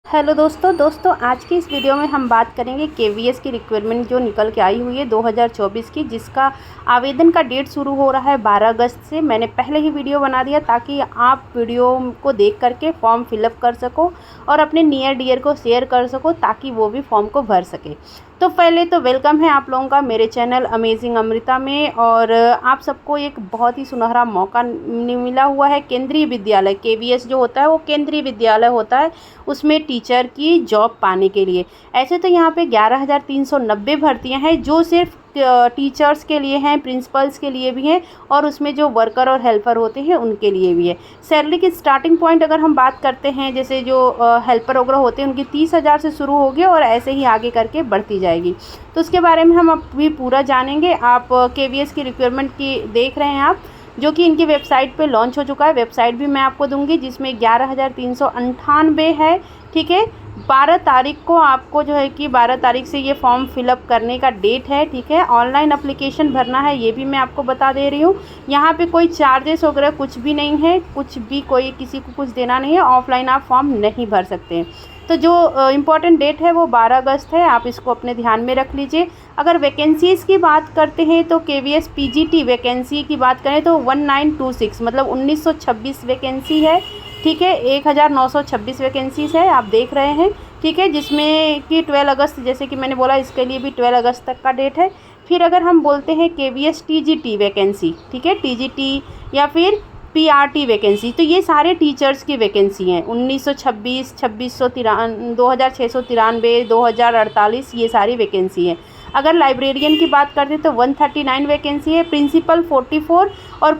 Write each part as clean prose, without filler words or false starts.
Hello दोस्तों आज की इस वीडियो में हम बात करेंगे केवीएस की रिक्वायरमेंट जो निकल के आई हुई है 2024 की, जिसका आवेदन का डेट शुरू हो रहा है 12 अगस्त से। मैंने पहले ही वीडियो बना दिया ताकि आप वीडियो को देख करके फॉर्म फिलअप कर सको और अपने नियर डियर को शेयर कर सको ताकि वो भी फॉर्म को भर सके। तो पहले तो वेलकम है आप लोगों का मेरे चैनल अमेजिंग अमृता में। और आप सबको एक बहुत ही सुनहरा मौका मिला हुआ है। केंद्रीय विद्यालय केवीएस जो होता है वो केंद्रीय विद्यालय होता है, उसमें टीचर की जॉब पाने के लिए। ऐसे तो यहाँ पे 11,390 भर्तियाँ हैं जो सिर्फ टीचर्स के लिए हैं, प्रिंसिपल्स के लिए भी हैं और उसमें जो वर्कर और हेल्पर होते हैं उनके लिए भी है। सैलरी की स्टार्टिंग पॉइंट अगर हम बात करते हैं, जैसे जो हेल्पर वगैरह होते हैं उनकी 30,000 से शुरू होगी और ऐसे ही आगे करके बढ़ती जाएगी। तो उसके बारे में हम अभी पूरा जानेंगे। आप केवीएस की रिक्वायरमेंट की देख रहे हैं आप, जो कि इनकी वेबसाइट पे लॉन्च हो चुका है। वेबसाइट भी मैं आपको दूंगी जिसमें 11,398 है। ठीक है, 12 तारीख को आपको जो है कि 12 तारीख से ये फॉर्म फिलअप करने का डेट है। ठीक है, ऑनलाइन अप्लीकेशन भरना है, ये भी मैं आपको बता दे रही हूँ। यहाँ पे कोई चार्जेस वगैरह कुछ भी नहीं है, कुछ भी कोई किसी को कुछ देना नहीं है। ऑफलाइन आप फॉर्म नहीं भर सकते हैं। तो जो इम्पॉर्टेंट डेट है वो 12 अगस्त है, आप इसको अपने ध्यान में रख लीजिए। अगर वैकेंसीज़ की बात करते हैं तो केवीएस पीजीटी वैकेंसी की बात करें तो 1926 मतलब 1926 वैकेंसी है। ठीक है, 1926 वैकेंसीज है, आप देख रहे हैं। ठीक है, जिसमें कि 12 अगस्त, जैसे कि मैंने बोला, इसके लिए भी 12 अगस्त तक का डेट है। फिर अगर हम बोलते हैं केवीएस टीजीटी वैकेंसी, ठीक है, टीजीटी या फिर पीआरटी वैकेंसी, तो ये सारे टीचर्स की वैकेंसी हैं। 1926, 2693, 2693, 2048, ये सारी वैकेंसी हैं। अगर लाइब्रेरियन की बात करते हैं तो 139 वैकेंसी है, प्रिंसिपल 44 और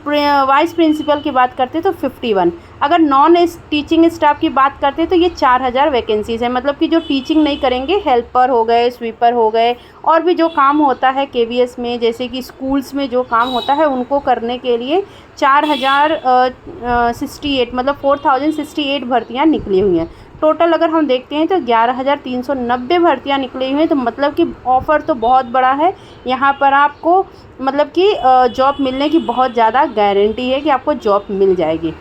वाइस प्रिंसिपल की बात करते हैं तो 51। अगर नॉन टीचिंग स्टाफ की बात करते हैं तो ये 4,000 वैकेंसीज़ है। मतलब कि जो टीचिंग नहीं करेंगे, हेल्पर हो गए, स्वीपर हो गए, और भी जो काम होता है केवीएस में, जैसे कि स्कूल्स में जो काम होता है उनको करने के लिए 4,068 मतलब 4,068 भर्तियाँ निकली हुई हैं। टोटल अगर हम देखते हैं तो 11,390 भर्तियाँ निकली हुई हैं। तो मतलब कि ऑफ़र तो बहुत बड़ा है यहाँ पर आपको, मतलब कि जॉब मिलने की बहुत ज़्यादा गारंटी है कि आपको जॉब मिल जाएगी।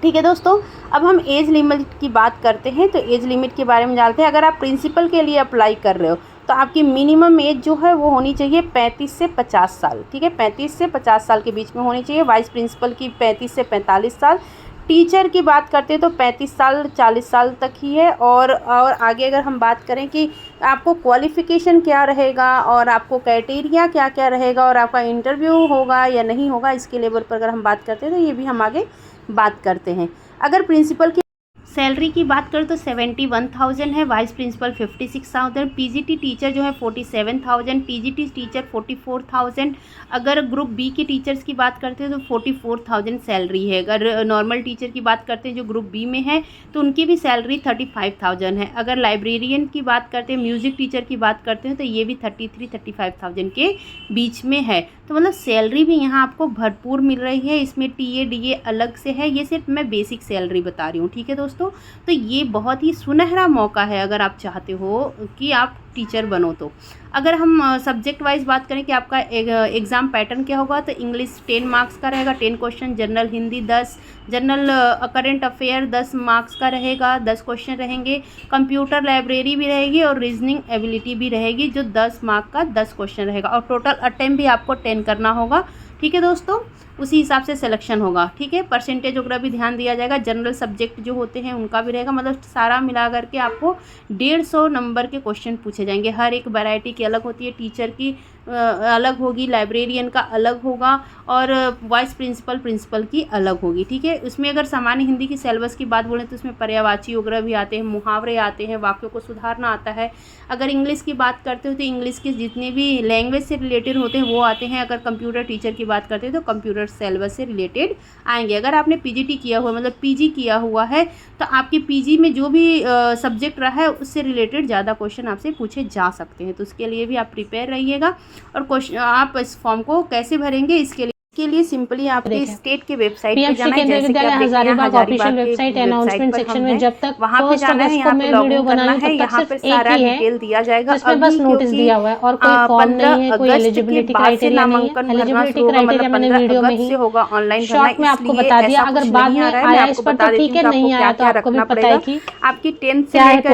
ठीक है दोस्तों, अब हम एज लिमिट की बात करते हैं। तो एज लिमिट के बारे में जानते हैं। अगर आप प्रिंसिपल के लिए अप्लाई कर रहे हो तो आपकी मिनिमम एज जो है वो होनी चाहिए 35 से 50 साल। ठीक है, 35 से 50 साल के बीच में होनी चाहिए। वाइस प्रिंसिपल की 35 से 45 साल। टीचर की बात करते हैं तो 35 साल 40 साल तक ही है। और आगे अगर हम बात करें कि आपको क्वालिफ़िकेशन क्या रहेगा और आपको क्राइटेरिया क्या क्या रहेगा और आपका इंटरव्यू होगा या नहीं होगा, इसके लेवल पर अगर हम बात करते हैं तो ये भी हम आगे बात करते हैं। अगर प्रिंसिपल की सैलरी की बात करें तो 71,000 है, वाइस प्रिंसिपल 56,000, पीजीटी टीचर जो है 47,000, टीजीटी टीचर 44,000। अगर ग्रुप बी की टीचर्स की बात करते हैं तो 44,000 सैलरी है। अगर नॉर्मल टीचर की बात करते हैं जो ग्रुप बी में है तो उनकी भी सैलरी 35,000 है। अगर लाइब्रेरियन की बात करते हैं, म्यूज़िक टीचर की बात करते हैं तो ये भी 33-35,000 के बीच में है। तो मतलब सैलरी भी यहाँ आपको भरपूर मिल रही है। इसमें टीए डीए अलग से है, ये सिर्फ मैं बेसिक सैलरी बता रही हूँ। ठीक है दोस्तों, तो ये बहुत ही सुनहरा मौका है अगर आप चाहते हो कि आप टीचर बनो तो। अगर हम सब्जेक्ट वाइज बात करें कि आपका एग्ज़ाम पैटर्न क्या होगा, तो इंग्लिश 10 मार्क्स का रहेगा, 10 question, general Hindi 10, general current affair 10 marks का रहेगा, 10 क्वेश्चन रहेंगे। कंप्यूटर लाइब्रेरी भी रहेगी और रीजनिंग एबिलिटी भी रहेगी जो 10 मार्क का 10 क्वेश्चन रहेगा। और टोटल अटेम्प्ट भी आपको 10 करना होगा। ठीक है दोस्तों, उसी हिसाब से सिलेक्शन होगा। ठीक है, परसेंटेज वगैरह भी ध्यान दिया जाएगा। जनरल सब्जेक्ट जो होते हैं उनका भी रहेगा। मतलब सारा मिला करके आपको 150 नंबर के क्वेश्चन पूछे जाएंगे। हर एक वैरायटी की अलग होती है। टीचर की अलग होगी, लाइब्रेरियन का अलग होगा और वाइस प्रिंसिपल की अलग होगी। ठीक है, उसमें अगर सामान्य हिंदी की सिलेबस की बात बोलें तो उसमें पर्यायवाची वगैरह भी आते हैं, मुहावरे आते हैं, वाक्यों को सुधारना आता है। अगर इंग्लिश की बात करते हो तो इंग्लिश के जितने भी लैंग्वेज से रिलेटेड होते हैं वो आते हैं। अगर कंप्यूटर टीचर की बात करते हैं तो कंप्यूटर सिलेबस से रिलेटेड आएंगे। अगर आपने पीजीटी किया हुआ मतलब पीजी किया हुआ है तो आपकी पीजी में जो भी सब्जेक्ट रहा है उससे रिलेटेड ज़्यादा क्वेश्चन आपसे पूछे जा सकते हैं। तो उसके लिए भी आप प्रिपेयर रहिएगा। और क्वेश्चन आप इस फॉर्म को कैसे भरेंगे, इसके उसके लिए सिंपली आपके स्टेट के वेबसाइट पे पीएमसी जाना है, केंद्रीय जैसे कि विद्यालय आप हजारीबाग देखिए ऑफिशियल वेबसाइट अनाउंसमेंट सेक्शन में जब तक वहाँ पे 1 जाना है, अगस्त को यहाँ पे मैं लॉग वीडियो इन बना करना रही है, हूँ तब यहाँ तक पे सिर्फ सारा एक ही है डिटेल दिया जाएगा। जिसमें बस नोटिस दिया हुआ है और कोई फॉर्म नहीं है, कोई एलिजिबिलिटी क्राइटेरिया नहीं है। एलिजिबिलिटी क्राइटेरिया मैंने वीडियो में ही होगा ऑनलाइन शॉर्ट में आपको बता दिया। अगर बाद में आया इस पर तो ठीक है, नहीं आया तो आपको भी पता है कि आपकी 10th से क्या है लेकर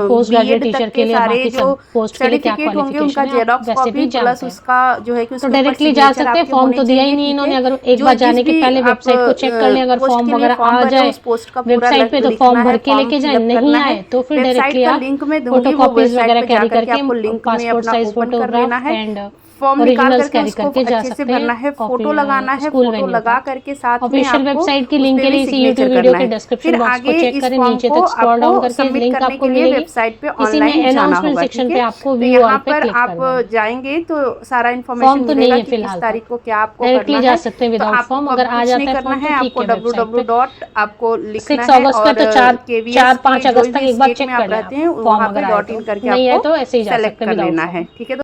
पोस्ट ग्रेजुएट टीचर के लिए, सारे बाकी जो सब पोस्ट के लिए क्या सर्टिफिकेट होंगे क्वालिफिकेशन उनका है, जेरॉक्स वैसे कॉपी भी प्लस जानते हैं। उसका जो है कि तो डायरेक्टली जा सकते हैं, फॉर्म तो दिया ही नहीं इन्होंने। अगर एक बार जाने के पहले वेबसाइट को चेक कर लें, अगर फॉर्म वगैरह आ जाए वेबसाइट पे तो फॉर्म भर के लेके जाए, नहीं आए तो फिर डायरेक्टली आप फोटोकॉपीज वगैरह कैरी करके passport size photograph and form निकाल ओरिजिनल्स करके कैरी उसको करके जा अच्छे से सकते भरना हैं। है, फोटो लगाना है, स्कूल फोटो वेन्यू लगा का करके साथ में ऑफिशियल आपको वेबसाइट की उस लिंक पे के भी लिए इसी सिग्नेचर यूट्यूब वीडियो करना के है। डिस्क्रिप्शन फिर बॉक्स आगे को चेक इस करें, फॉर्म नीचे को तक स्क्रॉल डाउन आपको करके सबमिट लिंक करने आपको के लिए मिलेगी। वेबसाइट पे इसी में ऑनलाइन जाना अनाउंसमेंट होगा, सेक्शन ठीक पे है। आपको तो व्यू यहाँ ऑल पे पर क्लिक कर आप देना है। जाएंगे तो सारा फॉर्म इन्फॉर्मेशन तो नहीं मिलेगा है कि फिलहाल किस तो, तारीख को क्या आपको डायरेक्टली करना जा है। सकते हैं तो विदाउट आपको फॉर्म। अगर आ कुछ नहीं जाता है करना फॉर्म है, तो ठीक आपको है वेबसाइट पे www. आपको लिखना 6 है अगस्त और पे तो 4-5 जो अगस्त तक भी एक बार स्टेट चेक में कर आप लें रहते हैं आप फॉर्म वहाँ पे अगर आए .in तो, करके नहीं है आपको तो ऐसे ही जा सेलेक्ट सकते हैं कर विदाउट लेना फॉर्म। है, ठीक है।